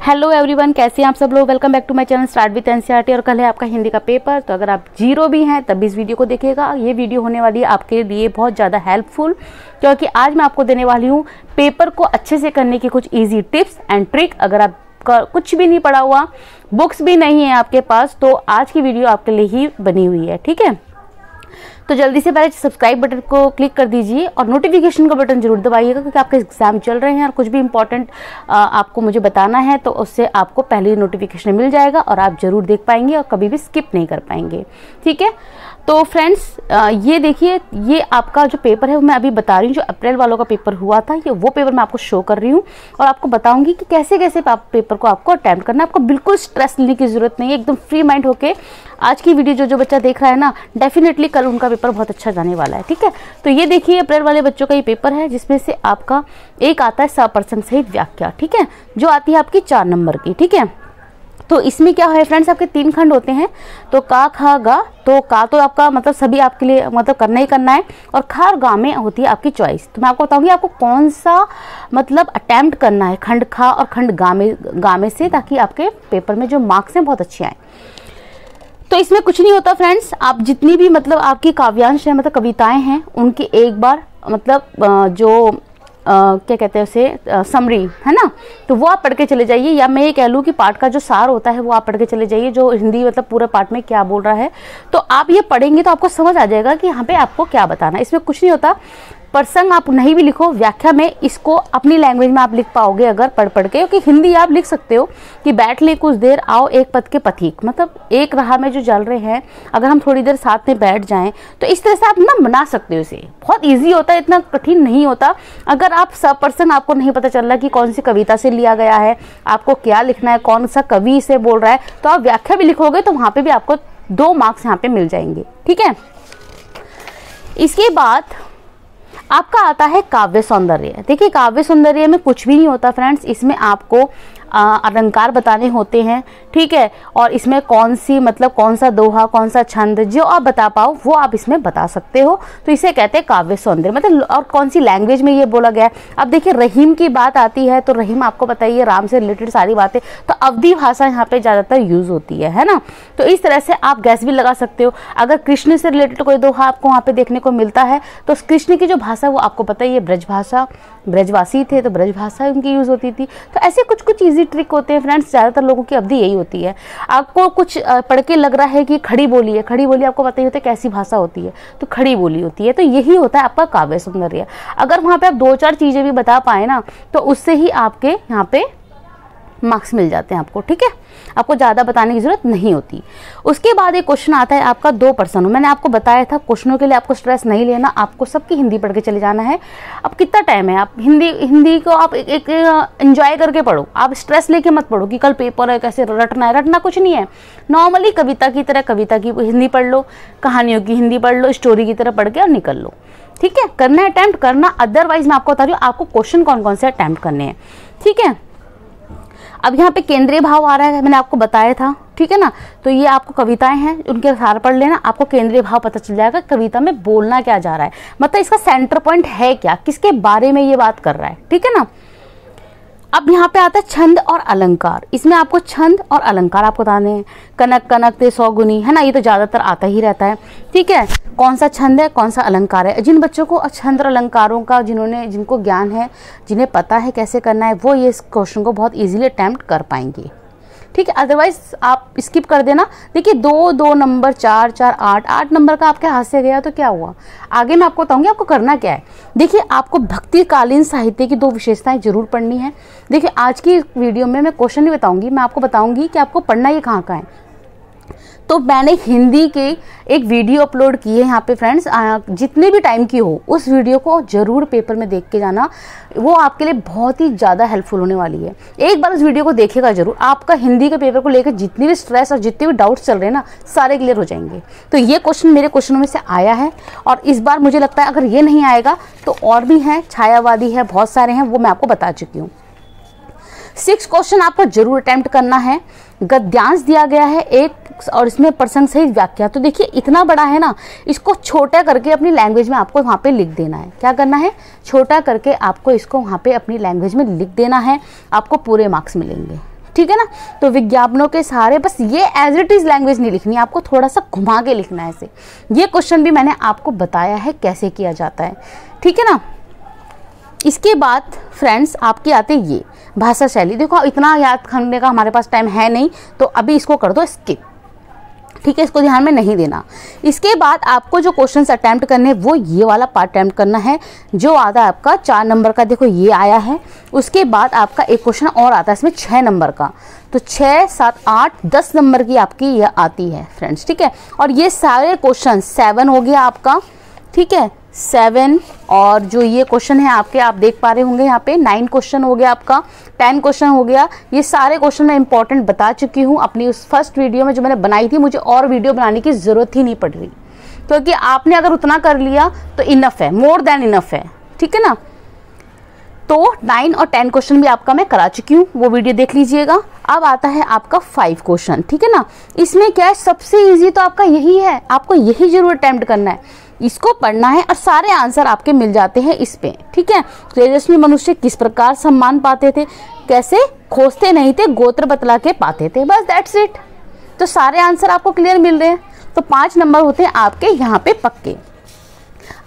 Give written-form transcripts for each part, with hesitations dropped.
Hello everyone, कैसे हैं आप सब लोग। Welcome back to my channel start with NCERT. और कल है आपका हिंदी का पेपर, तो अगर आप जीरो भी हैं तब भी इस वीडियो को देखिएगा। ये वीडियो होने वाली है आपके लिए बहुत ज़्यादा हेल्पफुल, क्योंकि आज मैं आपको देने वाली हूँ पेपर को अच्छे से करने की कुछ ईजी टिप्स एंड ट्रिक। अगर आपका कुछ भी नहीं पढ़ा हुआ, बुक्स भी नहीं है आपके पास, तो आज की वीडियो आपके लिए ही बनी हुई है। ठीक है, तो जल्दी से पहले सब्सक्राइब बटन को क्लिक कर दीजिए और नोटिफिकेशन का बटन जरूर दबाइएगा, क्योंकि आपके एग्जाम चल रहे हैं और कुछ भी इंपॉर्टेंट आपको मुझे बताना है तो उससे आपको पहले ही नोटिफिकेशन मिल जाएगा और आप जरूर देख पाएंगे और कभी भी स्किप नहीं कर पाएंगे। ठीक है, तो फ्रेंड्स ये देखिए, ये आपका जो पेपर है वो मैं अभी बता रही हूँ। जो अप्रैल वालों का पेपर हुआ था, ये वो पेपर मैं आपको शो कर रही हूँ और आपको बताऊंगी कि कैसे कैसे पेपर को आपको अटेम्प्ट करना है। आपको बिल्कुल स्ट्रेस लेने की जरूरत नहीं है, एकदम फ्री माइंड होके आज की वीडियो जो बच्चा देख रहा है ना, डेफिनेटली कल उनका पेपर बहुत अच्छा जाने वाला है। ठीक है, तो ये देखिए अप्रैल वाले बच्चों का ये पेपर है, जिसमें से आपका एक आता है सप्रसंग सहित व्याख्या। ठीक है, जो आती है आपकी 4 नंबर की। ठीक है, तो इसमें क्या है फ्रेंड्स, आपके 3 खंड होते हैं। तो का खा गा, तो का तो आपका मतलब सभी आपके लिए मतलब करना ही करना है, और खा और गा में होती है आपकी चॉइस। तो मैं आपको बताऊंगी आपको कौन सा मतलब अटेम्प्ट करना है खंड खा और खंड गा में से, ताकि आपके पेपर में जो मार्क्स हैं बहुत अच्छे आए। तो इसमें कुछ नहीं होता फ्रेंड्स, आप जितनी भी मतलब आपकी काव्यांश है, मतलब कविताएं हैं, उनकी एक बार मतलब जो क्या कहते हैं उसे समरी है ना, तो वो आप पढ़ के चले जाइए, या मैं ये कह लूँ कि पाठ का जो सार होता है वो आप पढ़ के चले जाइए, जो हिंदी मतलब पूरे पाठ में क्या बोल रहा है। तो आप ये पढ़ेंगे तो आपको समझ आ जाएगा कि यहाँ पे आपको क्या बताना है। इसमें कुछ नहीं होता, प्रसंग आप नहीं भी लिखो, व्याख्या में इसको अपनी लैंग्वेज में आप लिख पाओगे अगर पढ़ के, क्योंकि हिंदी आप लिख सकते हो कि बैठ ले कुछ देर आओ एक पथ के पथिक, मतलब एक राह में जो चल रहे हैं अगर हम थोड़ी देर साथ में बैठ जाएं, तो इस तरह से आप ना बना सकते हो। इसे बहुत ईजी होता है, इतना कठिन नहीं होता। अगर आप सब पर्सन आपको नहीं पता चल रहा कि कौन सी कविता से लिया गया है, आपको क्या लिखना है, कौन सा कवि से बोल रहा है, तो आप व्याख्या भी लिखोगे तो वहाँ पर भी आपको 2 मार्क्स यहाँ पे मिल जाएंगे। ठीक है, इसके बाद आपका आता है काव्य सौंदर्य। देखिए काव्य सौंदर्य में कुछ भी नहीं होता फ्रेंड्स, इसमें आपको अलंकार बताने होते हैं। ठीक है, और इसमें कौन सी मतलब कौन सा दोहा, कौन सा छंद जो आप बता पाओ वो आप इसमें बता सकते हो, तो इसे कहते हैं काव्य सौंदर्य। मतलब और कौन सी लैंग्वेज में ये बोला गया है। अब देखिए रहीम की बात आती है, तो रहीम आपको बताइए राम से रिलेटेड सारी बातें, तो अवधी भाषा यहाँ पे ज़्यादातर यूज होती है ना। तो इस तरह से आप गैस भी लगा सकते हो। अगर कृष्ण से रिलेटेड कोई दोहा आपको वहाँ पे देखने को मिलता है, तो कृष्ण की जो भाषा वो आपको पता ही है ब्रज भाषा, ब्रजवासी थे तो ब्रज भाषा उनकी यूज होती थी। तो ऐसे कुछ कुछ इजी ट्रिक होते हैं फ्रेंड्स, ज़्यादातर लोगों की अवधि यही होती है। आपको कुछ पढ़ के लग रहा है कि खड़ी बोली है, खड़ी बोली आपको पता ही होता है कैसी भाषा होती है, तो खड़ी बोली होती है। तो यही होता है आपका काव्य सौंदर्य। अगर वहाँ पे आप 2-4 चीज़ें भी बता पाए ना, तो उससे ही आपके यहाँ पे मार्क्स मिल जाते हैं आपको। ठीक है, आपको ज़्यादा बताने की जरूरत नहीं होती। उसके बाद एक क्वेश्चन आता है आपका 2 पर्सन। मैंने आपको बताया था क्वेश्चनों के लिए आपको स्ट्रेस नहीं लेना, आपको सबकी हिंदी पढ़ के चले जाना है। अब कितना टाइम है, आप हिंदी को आप एक एंजॉय करके पढ़ो, आप स्ट्रेस लेके मत पढ़ो कि कल पेपर है कैसे रटना है। रटना कुछ नहीं है, नॉर्मली कविता की तरह कविता की हिंदी पढ़ लो, कहानियों की हिंदी पढ़ लो, स्टोरी की तरह पढ़ के और निकल लो। ठीक है, करना है अटैम्प्ट करना, अदरवाइज मैं आपको बता रही हूँ आपको क्वेश्चन कौन कौन से अटैम्प्ट करने हैं। ठीक है, अब यहाँ पे केंद्रीय भाव आ रहा है, मैंने आपको बताया था। ठीक है ना, तो ये आपको कविताएं हैं, उनके सार पढ़ लेना, आपको केंद्रीय भाव पता चल जाएगा कविता में बोलना क्या जा रहा है, मतलब इसका सेंटर पॉइंट है क्या, किसके बारे में ये बात कर रहा है। ठीक है ना, अब यहाँ पे आता है छंद और अलंकार। इसमें आपको छंद और अलंकार आपको बताने हैं। कनक कनक ते 100 गुनी, है ना, ये तो ज़्यादातर आता ही रहता है। ठीक है, कौन सा छंद है कौन सा अलंकार है। जिन बच्चों को छंद और अलंकारों का जिनको ज्ञान है, जिन्हें पता है कैसे करना है, वो ये इस क्वेश्चन को बहुत ईजिली अटैम्प्ट कर पाएंगे। ठीक है, अदरवाइज आप स्किप कर देना। देखिए 2 नंबर 4 4 8 नंबर का आपके हाथ से गया तो क्या हुआ, आगे मैं आपको बताऊंगी आपको करना क्या है। देखिए आपको भक्तिकालीन साहित्य की 2 विशेषताएं जरूर पढ़नी है। देखिए आज की वीडियो में मैं क्वेश्चन नहीं बताऊंगी, मैं आपको बताऊंगी कि आपको पढ़ना ये कहाँ है। तो मैंने हिंदी के एक वीडियो अपलोड की है यहाँ पे फ्रेंड्स, जितने भी टाइम की हो उस वीडियो को जरूर पेपर में देख के जाना, वो आपके लिए बहुत ही ज़्यादा हेल्पफुल होने वाली है। एक बार उस वीडियो को देखेगा जरूर, आपका हिंदी के पेपर को लेकर जितनी भी स्ट्रेस और जितने भी डाउट्स चल रहे हैं ना, सारे क्लियर हो जाएंगे। तो ये क्वेश्चन मेरे क्वेश्चनों में से आया है, और इस बार मुझे लगता है अगर ये नहीं आएगा तो और भी हैं, छायावादी है, बहुत सारे हैं, वो मैं आपको बता चुकी हूँ। 6 क्वेश्चन आपको जरूर अटेम्प्ट करना है। गद्यांश दिया गया है एक, और इसमें प्रसंग सहित व्याख्या। तो देखिए इतना बड़ा है ना, इसको छोटा करके अपनी लैंग्वेज में आपको वहाँ पे लिख देना है। क्या करना है, छोटा करके आपको इसको वहाँ पे अपनी लैंग्वेज में लिख देना है, आपको पूरे मार्क्स मिलेंगे। ठीक है ना। तो विज्ञापनों के सहारे बस ये एज इट इज लैंग्वेज नहीं लिखनी है, आपको थोड़ा सा घुमा के लिखना है इसे। ये क्वेश्चन भी मैंने आपको बताया है कैसे किया जाता है, ठीक है ना। इसके बाद फ्रेंड्स आपकी आते ये भाषा शैली। देखो इतना याद करने का हमारे पास टाइम है नहीं, तो अभी इसको कर दो स्किप, ठीक है, इसको ध्यान में नहीं देना। इसके बाद आपको जो क्वेश्चंस अटेम्प्ट करने वो ये वाला पार्ट अटेम्प्ट करना है जो आता है आपका 4 नंबर का। देखो ये आया है, उसके बाद आपका एक क्वेश्चन और आता है इसमें 6 नंबर का, तो 6, 7, 8, 10 नंबर की आपकी ये आती है फ्रेंड्स, ठीक है। और ये सारे क्वेश्चन 7 हो गया आपका, ठीक है, 7। और जो ये क्वेश्चन है आपके, आप देख पा रहे होंगे यहाँ पे 9 क्वेश्चन हो गया आपका, 10 क्वेश्चन हो गया। ये सारे क्वेश्चन मैं इंपॉर्टेंट बता चुकी हूँ अपनी उस फर्स्ट वीडियो में जो मैंने बनाई थी। मुझे और वीडियो बनाने की जरूरत ही नहीं पड़ रही, क्योंकि आपने अगर उतना कर लिया तो इनफ है, मोर देन इनफ है, ठीक है ना। तो 9 और 10 क्वेश्चन भी आपका मैं करा चुकी हूँ, वो वीडियो देख लीजिएगा। अब आता है आपका 5 क्वेश्चन, ठीक है ना। इसमें क्या है, सबसे इजी तो आपका यही है, आपको यही जरूर अटेम्प्ट करना है, इसको पढ़ना है और सारे आंसर आपके मिल जाते हैं इस पे, ठीक है। तेजस्वी मनुष्य किस प्रकार सम्मान पाते थे, कैसे खोजते नहीं थे गोत्र बतला के पाते थे, बस दैट्स इट। तो सारे आंसर आपको क्लियर मिल रहे हैं। तो 5 नंबर होते हैं आपके यहाँ पे पक्के।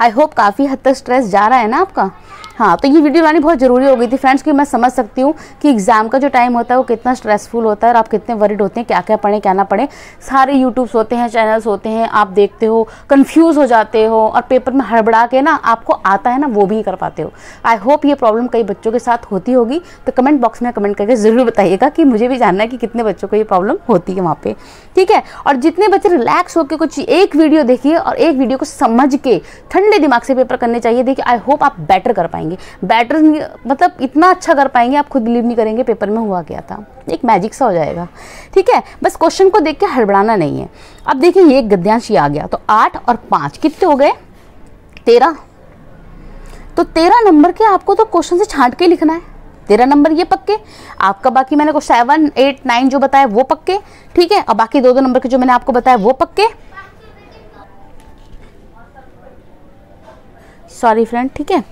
आई होप काफ़ी हद तक स्ट्रेस जा रहा है ना आपका। हाँ, तो ये वीडियो बनानी बहुत ज़रूरी हो गई थी फ्रेंड्स, कि मैं समझ सकती हूँ कि एग्जाम का जो टाइम होता है वो कितना स्ट्रेसफुल होता है और आप कितने वरीड होते हैं, क्या क्या पढ़ें क्या ना पढ़ें। सारे यूट्यूब्स होते हैं, चैनल्स होते हैं, आप देखते हो, कंफ्यूज हो जाते हो और पेपर में हड़बड़ा के ना आपको आता है ना वो भी नहीं कर पाते हो। आई होप ये प्रॉब्लम कई बच्चों के साथ होती होगी, तो कमेंट बॉक्स में कमेंट करके ज़रूर बताइएगा कि मुझे भी जानना है कि कितने बच्चों को ये प्रॉब्लम होती है वहाँ पर, ठीक है। और जितने बच्चे रिलैक्स होकर कुछ एक वीडियो देखिए और एक वीडियो को समझ के ठंडे दिमाग से पेपर करने चाहिए, देखिए आई होप आप बेटर कर पाएंगे। बेटर मतलब इतना अच्छा कर पाएंगे, आप खुद बिलीव नहीं करेंगे पेपर में हुआ क्या था, एक मैजिक सा हो जाएगा, ठीक है। बस क्वेश्चन को देख के हड़बड़ाना नहीं है। अब देखिए ये गद्यांश आ गया, तो 8 और 5 कितने हो गए, 13। तो 13 नंबर के आपको तो क्वेश्चन से छांट के लिखना है। 13 नंबर ये पक्के आपका, बाकी मैंने को 7, 8, 9 जो बताया वो पक्के, ठीक है। और बाकी 2 नंबर के जो मैंने आपको बताया वो पक्के, सॉरी फ्रेंड, ठीक है,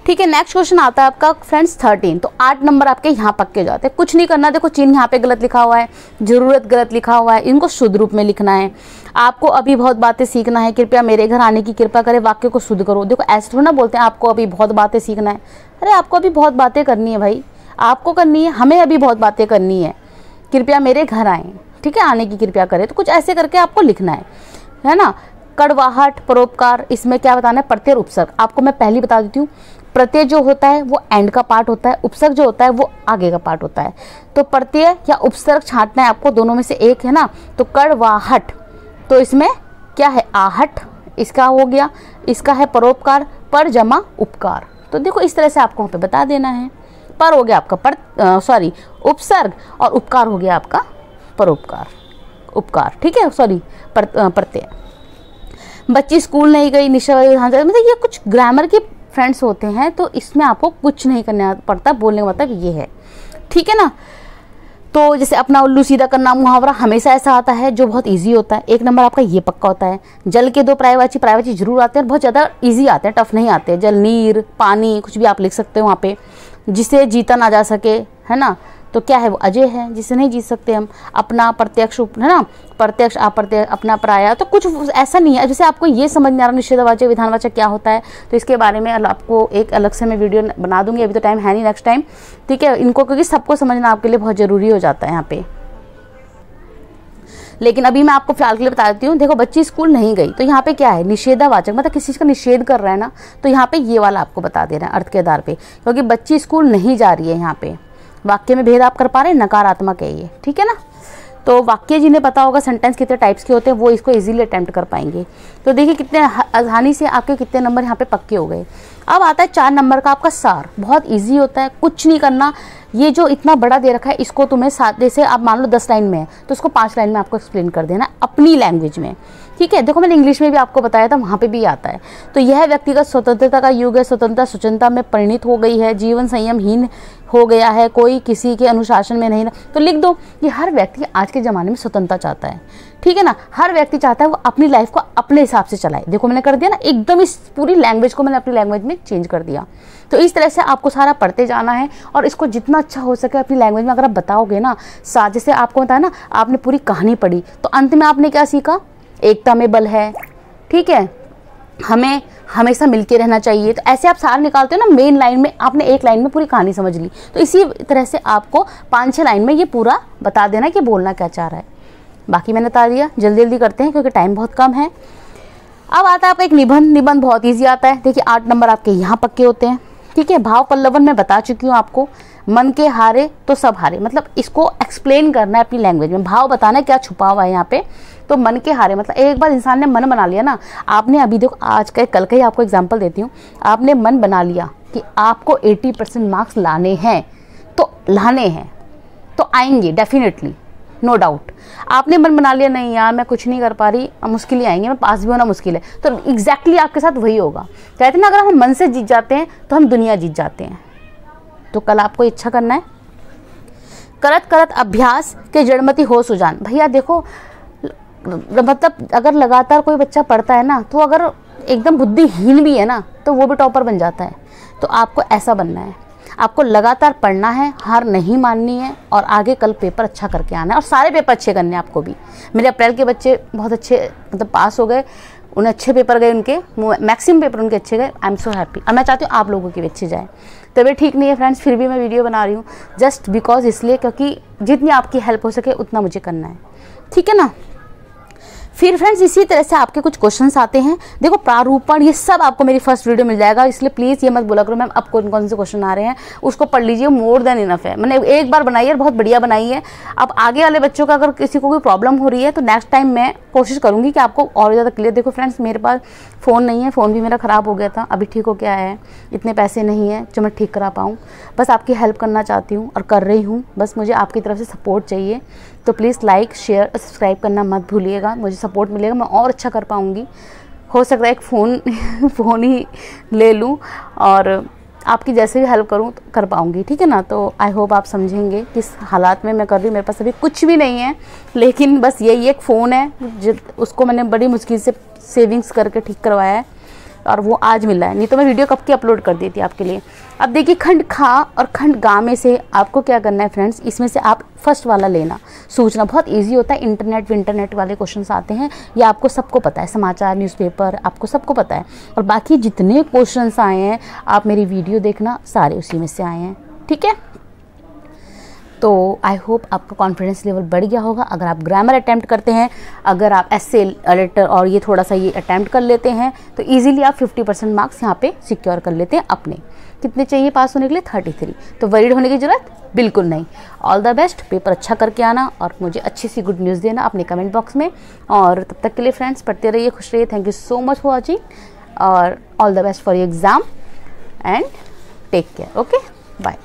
ठीक है। नेक्स्ट क्वेश्चन आता है आपका फ्रेंड्स 13। तो 8 नंबर आपके यहाँ पक्के जाते हैं, कुछ नहीं करना। देखो चिन्ह यहाँ पे गलत लिखा हुआ है, जरूरत गलत लिखा हुआ है, इनको शुद्ध रूप में लिखना है। आपको अभी बहुत बातें सीखना है, कृपया मेरे घर आने की कृपा करें, वाक्य को शुद्ध करो। देखो ऐसे थोड़ा ना बोलते हैं आपको अभी बहुत बातें सीखना है, अरे आपको अभी बहुत बातें करनी है भाई, आपको करनी है, हमें अभी बहुत बातें करनी है। कृपया मेरे घर आए, ठीक है, आने की कृपया करें, तो कुछ ऐसे करके आपको लिखना है ना। कड़वाहट, परोपकार, इसमें क्या बताना है, प्रत्यय और उपसर्ग। आपको मैं पहले बता देती हूँ, प्रत्यय जो होता है वो एंड का पार्ट होता है, उपसर्ग जो होता है वो आगे का पार्ट होता है। तो प्रत्यय या उपसर्ग छांटना है आपको, दोनों में से एक है ना। तो कड़वाहट, तो इसमें क्या है, आहट, इसका हो गया, इसका है परोपकार, पर जमा उपकार। तो देखो इस तरह से आपको वहाँ पे बता देना है। पर हो गया आपका उपसर्ग और उपकार हो गया आपका परोपकार, उपकार, ठीक है, सॉरी प्रत्यय। बच्ची स्कूल नहीं गई, निशा मतलब ये कुछ ग्रामर के फ्रेंड्स होते हैं, तो इसमें आपको कुछ नहीं करना पड़ता, बोलने का मतलब ये है, ठीक है ना। तो जैसे अपना उल्लू सीधा करना मुहावरा हमेशा ऐसा आता है जो बहुत इजी होता है। 1 नंबर आपका ये पक्का होता है। जल के 2 पर्यायवाची जरूर आते हैं, बहुत ज़्यादा इजी आते हैं, टफ नहीं आते। जल, नीर, पानी, कुछ भी आप लिख सकते हो वहाँ पे। जिसे जीता ना जा सके, है ना, तो क्या है वो अजय है, जिसे नहीं जीत सकते हम। अपना, प्रत्यक्ष, है ना, प्रत्यक्ष, अप्रत्यक्ष, अपना, पराया, तो कुछ ऐसा नहीं है। जैसे आपको ये समझ नहीं आ रहा निषेधवाचक विधानवाचक क्या होता है, तो इसके बारे में आपको एक अलग से मैं वीडियो बना दूंगी, अभी तो टाइम है नहीं, नेक्स्ट टाइम, ठीक है। इनको क्योंकि सबको समझना आपके लिए बहुत जरूरी हो जाता है यहाँ पे। लेकिन अभी मैं आपको फिलहाल के लिए बता देती हूँ। देखो बच्ची स्कूल नहीं गई, तो यहाँ पे क्या है, निषेधावाचक, मतलब किसी चीज का निषेध कर रहा है ना, तो यहाँ पे ये वाला आपको बता दे रहा है अर्थ के आधार पे, क्योंकि बच्ची स्कूल नहीं जा रही है। यहाँ पे वाक्य में भेद आप कर पा रहे हैं, नकारात्मक है ये, ठीक है ना। तो वाक्य जिन्हें पता होगा सेंटेंस कितने टाइप्स के होते हैं, वो इसको इजीली अटेम्प्ट कर पाएंगे। तो देखिए कितने आसानी से आपके कितने नंबर यहाँ पे पक्के हो गए। अब आता है 4 नंबर का आपका सार, बहुत इजी होता है, कुछ नहीं करना। ये जो इतना बड़ा दे रखा है, इसको तुम्हें जैसे आप मान लो 10 लाइन में है, तो उसको 5 लाइन में आपको एक्सप्लेन कर देना अपनी लैंग्वेज में, ठीक है। देखो मैंने इंग्लिश में भी आपको बताया था, वहाँ पे भी आता है। तो यह व्यक्तिगत स्वतंत्रता का युग है, स्वतंत्रता स्वच्छता में परिणित हो गई है, जीवन संयमहीन हो गया है, कोई किसी के अनुशासन में नहीं, तो लिख दो कि हर व्यक्ति आज के ज़माने में स्वतंत्रता चाहता है, ठीक है ना। हर व्यक्ति चाहता है वो अपनी लाइफ को अपने हिसाब से चलाए। देखो मैंने कर दिया ना, एकदम इस पूरी लैंग्वेज को मैंने अपनी लैंग्वेज में चेंज कर दिया। तो इस तरह से आपको सारा पढ़ते जाना है और इसको जितना अच्छा हो सके अपनी लैंग्वेज में अगर आप बताओगे ना, जैसे आपको बताया ना, आपने पूरी कहानी पढ़ी तो अंत में आपने क्या सीखा, एकता में बल है, ठीक है, हमें हमेशा मिलके रहना चाहिए। तो ऐसे आप सार निकालते हो ना, मेन लाइन में आपने एक लाइन में पूरी कहानी समझ ली। तो इसी तरह से आपको 5-6 लाइन में ये पूरा बता देना कि बोलना क्या चाह रहा है। बाकी मैंने बता दिया, जल्दी जल्दी करते हैं क्योंकि टाइम बहुत कम है। अब आता है आपका एक निबंध। निबंध बहुत ईजी आता है। देखिए 8 नंबर आपके यहाँ पक्के होते हैं, ठीक है। भाव पल्लवन मैं बता चुकी हूँ आपको, मन के हारे तो सब हारे, मतलब इसको एक्सप्लेन करना है अपनी लैंग्वेज में, भाव बताना है क्या छुपा हुआ है यहाँ पे। तो मन के हारे मतलब एक बार इंसान ने मन बना लिया ना, आपने अभी देखो आज का कल का ही आपको एग्जांपल देती हूँ, आपने मन बना लिया कि आपको 80% मार्क्स लाने हैं, तो लाने हैं तो आएंगे डेफिनेटली, नो डाउट। आपने मन बना लिया नहीं यार मैं कुछ नहीं कर पा रही, मुश्किल ही आएंगे, मैं पास भी होना मुश्किल है, तो एग्जैक्टली आपके साथ वही होगा। कहते हैं ना अगर हम मन से जीत जाते हैं तो हम दुनिया जीत जाते हैं। तो कल आपको इच्छा करना है, करत करत अभ्यास के जड़मती हो सुजान। भैया देखो मतलब अगर लगातार कोई बच्चा पढ़ता है ना, तो अगर एकदम बुद्धिहीन भी है ना तो वो भी टॉपर बन जाता है। तो आपको ऐसा बनना है, आपको लगातार पढ़ना है, हार नहीं माननी है और आगे कल पेपर अच्छा करके आना है और सारे पेपर अच्छे करने हैं आपको भी। मेरे अप्रैल के बच्चे बहुत अच्छे मतलब पास हो गए, उन्हें अच्छे पेपर गए, उनके मैक्सिमम पेपर उनके अच्छे गए। I am so happy. और मैं चाहती हूँ आप लोगों की भी अच्छे जाए। तबीयत ठीक नहीं है फ्रेंड्स, फिर भी मैं वीडियो बना रही हूँ जस्ट बिकॉज, इसलिए क्योंकि जितनी आपकी हेल्प हो सके उतना मुझे करना है, ठीक है ना। फिर फ्रेंड्स इसी तरह से आपके कुछ क्वेश्चंस आते हैं। देखो प्रारूपण ये सब आपको मेरी फर्स्ट वीडियो मिल जाएगा, इसलिए प्लीज़ ये मत बोला करो मैम अब कौन कौन से क्वेश्चन आ रहे हैं, उसको पढ़ लीजिए, मोर देन इनफ है। मैंने एक बार बनाई है, बहुत बढ़िया बनाई है। अब आगे वाले बच्चों का अगर किसी को कोई प्रॉब्लम हो रही है तो नेक्स्ट टाइम मैं कोशिश करूँगी कि आपको और ज़्यादा क्लियर। देखो फ्रेंड्स मेरे पास फ़ोन नहीं है, फ़ोन भी मेरा ख़राब हो गया था, अभी ठीक हो गया है, इतने पैसे नहीं है जो मैं ठीक करा पाऊँ। बस आपकी हेल्प करना चाहती हूँ और कर रही हूँ, बस मुझे आपकी तरफ से सपोर्ट चाहिए। तो प्लीज़ लाइक शेयर और सब्सक्राइब करना मत भूलिएगा, मुझे सपोर्ट मिलेगा, मैं और अच्छा कर पाऊँगी। हो सकता है एक फ़ोन ही ले लूँ और आपकी जैसे भी हेल्प करूँ तो कर पाऊँगी, ठीक है ना। तो आई होप आप समझेंगे किस हालात में मैं कर रही हूँ। मेरे पास अभी कुछ भी नहीं है, लेकिन बस यही एक फ़ोन है उसको मैंने बड़ी मुश्किल से सेविंग्स करके ठीक करवाया है और वो आज मिला है, नहीं तो मैं वीडियो कब की अपलोड कर दी थी आपके लिए। अब देखिए खंड खा और खंड गा में से आपको क्या करना है फ्रेंड्स, इसमें से आप फर्स्ट वाला लेना। सूचना बहुत इजी होता है, इंटरनेट वाले क्वेश्चंस आते हैं, ये आपको सबको पता है, समाचार न्यूज़पेपर आपको सबको पता है। और बाकी जितने क्वेश्चंस आए हैं आप मेरी वीडियो देखना, सारे उसी में से आए हैं, ठीक है। तो आई होप आपका कॉन्फिडेंस लेवल बढ़ गया होगा। अगर आप ग्रामर अटैम्प्ट करते हैं, अगर आप एसे लेटर और ये थोड़ा सा ये अटैम्प्ट कर लेते हैं तो इजीली आप 50% मार्क्स यहाँ पे सिक्योर कर लेते हैं अपने। कितने चाहिए पास होने के लिए? 33। तो वरीड होने की ज़रूरत बिल्कुल नहीं। ऑल द बेस्ट, पेपर अच्छा करके आना और मुझे अच्छी सी गुड न्यूज़ देना अपने कमेंट बॉक्स में। और तब तक के लिए फ्रेंड्स पढ़ते रहिए, खुश रहिए। Thank you so much for watching और all the best for your exam and take care. Okay bye.